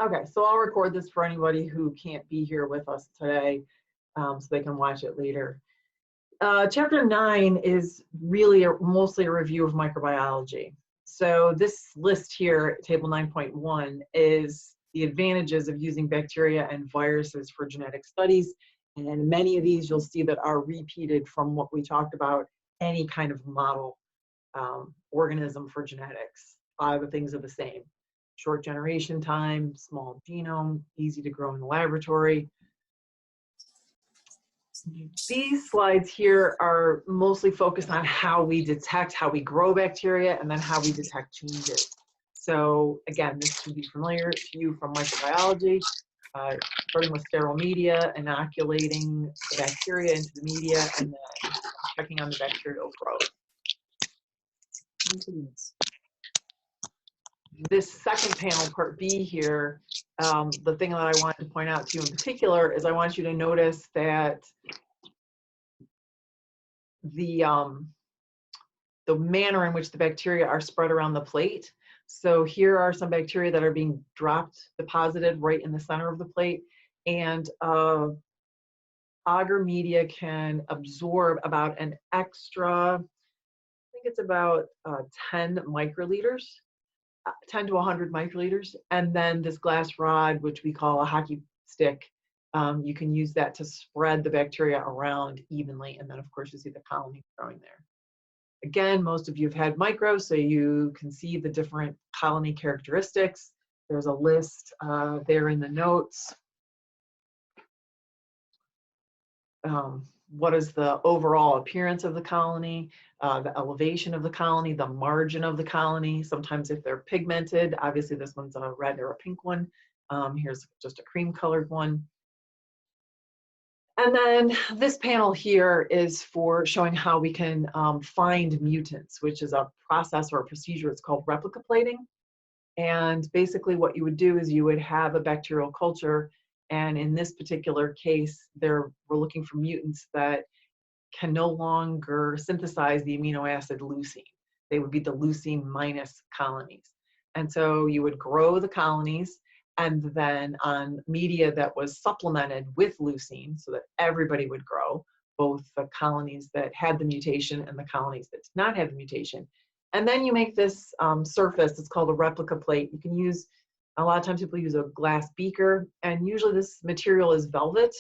Okay, so I'll record this for anybody who can't be here with us today, so they can watch it later. Chapter 9 is really mostly a review of microbiology. So this list here, table 9.1, is the advantages of using bacteria and viruses for genetic studies. And many of these you'll see that are repeated from what we talked about, any kind of model organism for genetics. A lot of the things are the same. Short generation time, small genome, easy to grow in the laboratory. These slides here are mostly focused on how we detect, how we grow bacteria, and then how we detect changes. So again, this should be familiar to you from microbiology, starting with sterile media, inoculating the bacteria into the media, and then checking on the bacterial growth. This second panel, part B here, the thing that I wanted to point out to you in particular is I want you to notice that the manner in which the bacteria are spread around the plate. So here are some bacteria that are being deposited right in the center of the plate, and agar media can absorb about an extra, I think it's about 10 microliters. 10 to 100 microliters, and then this glass rod, which we call a hockey stick, you can use that to spread the bacteria around evenly, and then of course you see the colony growing there. Again, most of you have had micro, so you can see the different colony characteristics. There's a list there in the notes. What is the overall appearance of the colony, the elevation of the colony, the margin of the colony. Sometimes if they're pigmented, obviously this one's a red or a pink one. Here's just a cream colored one. And then this panel here is for showing how we can find mutants, which is a process or a procedure. It's called replica plating. And basically what you would do is you would have a bacterial culture, and in this particular case, we're looking for mutants that can no longer synthesize the amino acid leucine. They would be the leucine minus colonies. And so you would grow the colonies, and then on media that was supplemented with leucine so that everybody would grow, both the colonies that had the mutation and the colonies that did not have the mutation. And then you make this surface, it's called a replica plate. You can use, a lot of times people use a glass beaker, and usually this material is velvet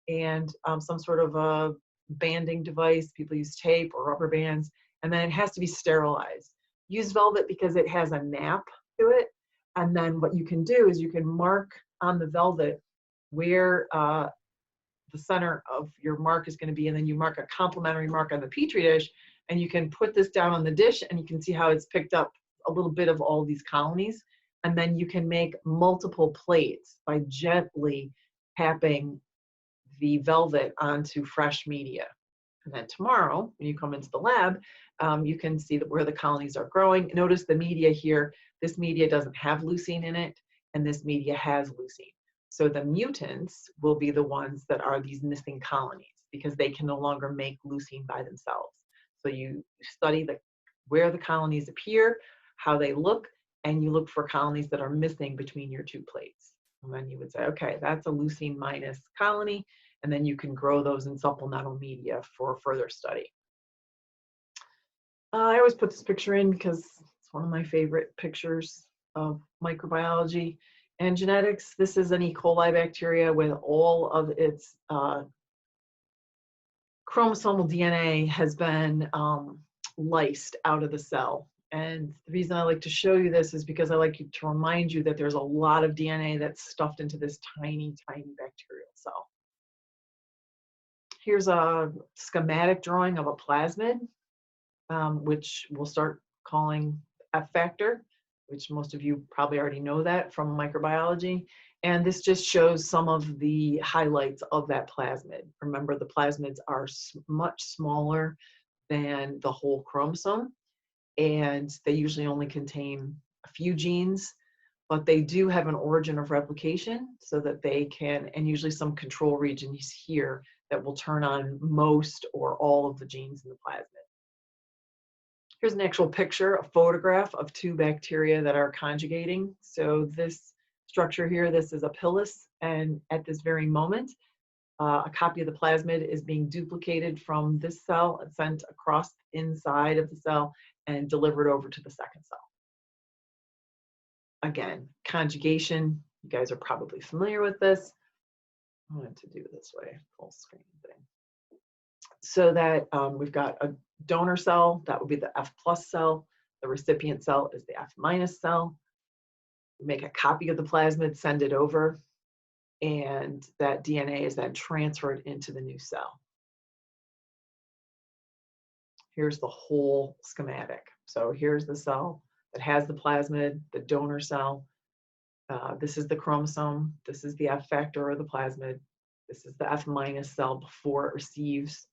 and some sort of a banding device. People use tape or rubber bands, and then it has to be sterilized. Use velvet because it has a nap to it, and then what you can do is you can mark on the velvet where the center of your mark is going to be, and then you mark a complementary mark on the Petri dish, and you can put this down on the dish, and you can see how it's picked up a little bit of all these colonies, and then you can make multiple plates by gently tapping the velvet onto fresh media. And then tomorrow, when you come into the lab, you can see that where the colonies are growing. Notice the media here, this media doesn't have leucine in it, and this media has leucine. So the mutants will be the ones that are these missing colonies because they can no longer make leucine by themselves. So you study where the colonies appear, how they look, and you look for colonies that are missing between your two plates. And then you would say, okay, that's a leucine minus colony, and then you can grow those in supplemental media for further study. I always put this picture in because it's one of my favorite pictures of microbiology and genetics. This is an E. coli bacteria with all of its chromosomal DNA has been lysed out of the cell. And the reason I like to show you this is because I like to remind you that there's a lot of DNA that's stuffed into this tiny, tiny bacterial cell. Here's a schematic drawing of a plasmid, which we'll start calling F factor, which most of you probably already know that from microbiology. And this just shows some of the highlights of that plasmid. Remember, the plasmids are much smaller than the whole chromosome, and they usually only contain a few genes, but they do have an origin of replication so that they can, and usually some control regions here that will turn on most or all of the genes in the plasmid. Here's an actual picture, a photograph of two bacteria that are conjugating. So this structure here. This is a pilus, and at this very moment, a copy of the plasmid is being duplicated from this cell and sent across the inside of the cell and delivered over to the second cell. Again, conjugation, you guys are probably familiar with this. I wanted to do it this way, full screen thing. So that we've got a donor cell, that would be the F+ cell. The recipient cell is the F- cell. We make a copy of the plasmid, send it over, and that DNA is then transferred into the new cell. Here's the whole schematic. So here's the cell that has the plasmid, the donor cell. This is the chromosome. This is the F factor or the plasmid. This is the F- cell before it receives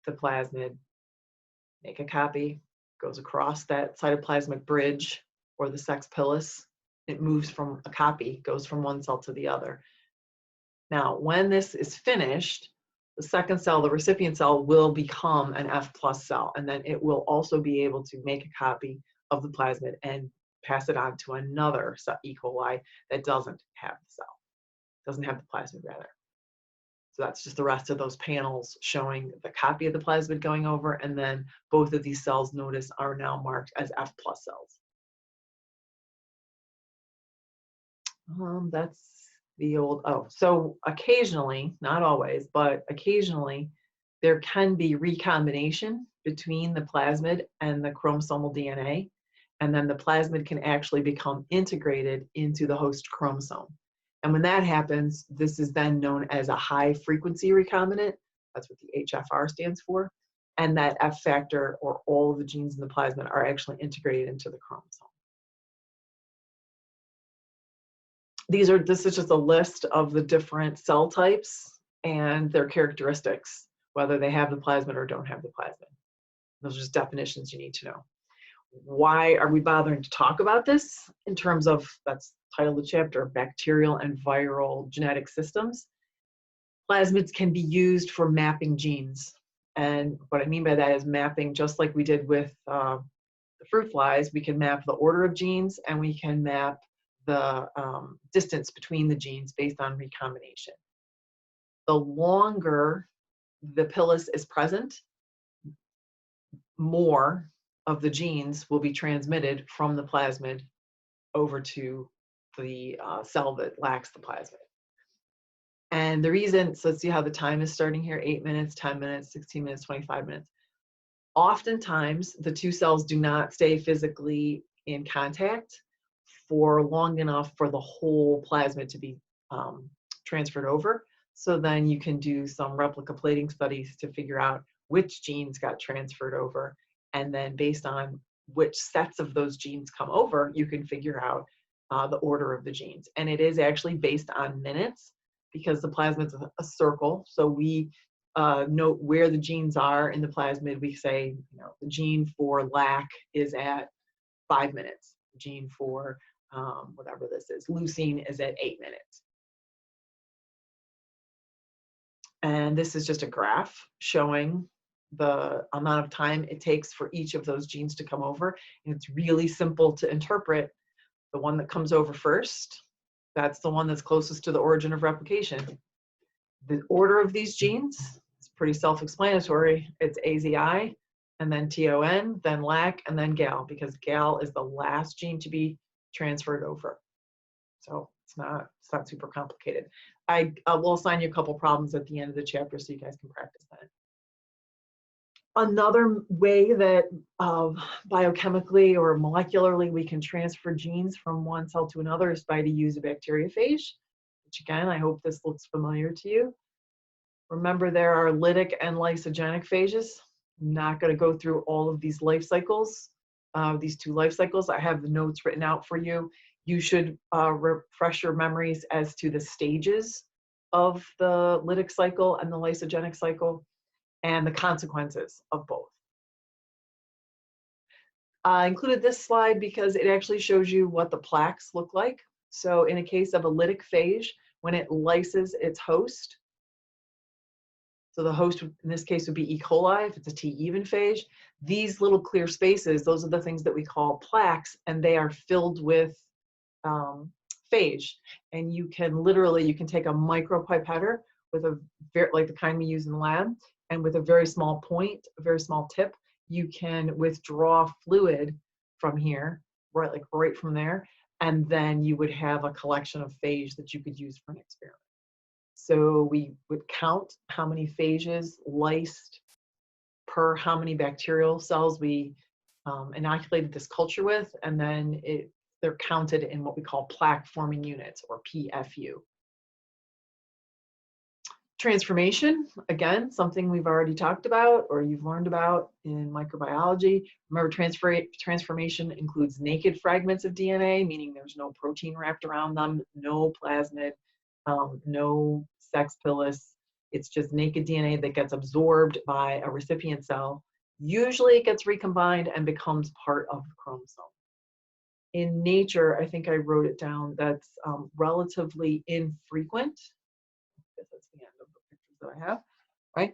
the plasmid. Make a copy, goes across that cytoplasmic bridge or the sex pilus. It moves from a copy, goes from one cell to the other. Now, when this is finished, the second cell, the recipient cell, will become an F+ cell, and then it will also be able to make a copy of the plasmid and pass it on to another E. coli that doesn't have the cell, doesn't have the plasmid rather. So that's just the rest of those panels showing the copy of the plasmid going over, and then both of these cells, notice, are now marked as F+ cells. That's the old, so occasionally, not always, but occasionally, there can be recombination between the plasmid and the chromosomal DNA, and then the plasmid can actually become integrated into the host chromosome. And when that happens, this is then known as a high frequency recombinant. That's what the HFR stands for. And that F factor, or all of the genes in the plasmid, are actually integrated into the chromosome. This is just a list of the different cell types and their characteristics, whether they have the plasmid or don't have the plasmid. Those are just definitions you need to know. Why are we bothering to talk about this in terms of, that's the title of the chapter, bacterial and viral genetic systems? Plasmids can be used for mapping genes. And what I mean by that is mapping, just like we did with the fruit flies, we can map the order of genes, and we can map the distance between the genes based on recombination. The longer the pilus is present, more of the genes will be transmitted from the plasmid over to the cell that lacks the plasmid. And the reason, so let's see how the time is starting here, 8 minutes, 10 minutes, 16 minutes, 25 minutes. Oftentimes, the two cells do not stay physically in contact for long enough for the whole plasmid to be transferred over. So then you can do some replica plating studies to figure out which genes got transferred over. And then based on which sets of those genes come over, you can figure out the order of the genes. And it is actually based on minutes, because the plasmid is a circle. So we note where the genes are in the plasmid. We say, the gene for lac is at 5 minutes. The gene for whatever this is, leucine, is at 8 minutes. And this is just a graph showing the amount of time it takes for each of those genes to come over. And it's really simple to interpret. The one that comes over first, that's the one that's closest to the origin of replication. The order of these genes is pretty self-explanatory. It's AZI, and then TON, then LAC, and then GAL, because GAL is the last gene to be transferred over. So it's not super complicated. I will assign you a couple problems at the end of the chapter so you guys can practice that. Another way that biochemically or molecularly we can transfer genes from one cell to another is by to use a bacteriophage, which again, I hope this looks familiar to you. Remember, there are lytic and lysogenic phages. I'm not going to go through all of these life cycles, these two life cycles. I have the notes written out for you. You should refresh your memories as to the stages of the lytic cycle and the lysogenic cycle, and the consequences of both. I included this slide because it actually shows you what the plaques look like. So in a case of a lytic phage, when it lyses its host, so the host in this case would be E. coli if it's a T-even phage, these little clear spaces, those are the things that we call plaques, and they are filled with phage. And you can literally, you can take a micropipetter with a very, like the kind we use in the lab, and with a very small point, a very small tip, you can withdraw fluid from here, right, like right from there, and then you would have a collection of phage that you could use for an experiment. So we would count how many phages lysed per how many bacterial cells we inoculated this culture with, and then they're counted in what we call plaque forming units, or PFU. Transformation, again, something we've already talked about or you've learned about in microbiology. Remember, transformation includes naked fragments of DNA, meaning there's no protein wrapped around them, no plasmid, no sex pilus. It's just naked DNA that gets absorbed by a recipient cell. Usually it gets recombined and becomes part of the chromosome. In nature, I think I wrote it down, that's relatively infrequent. I guess that's the end of the pictures that I have, right?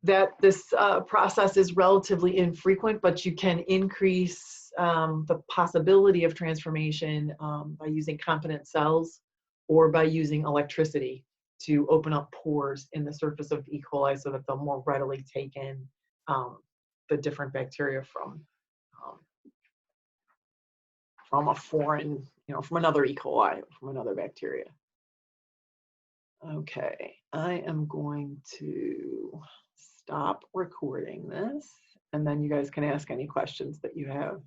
That this process is relatively infrequent, but you can increase the possibility of transformation by using competent cells or by using electricity to open up pores in the surface of E. coli so that they'll more readily take in the different bacteria from a foreign, from another E. coli, from another bacteria. Okay, I am going to stop recording this, and then you guys can ask any questions that you have.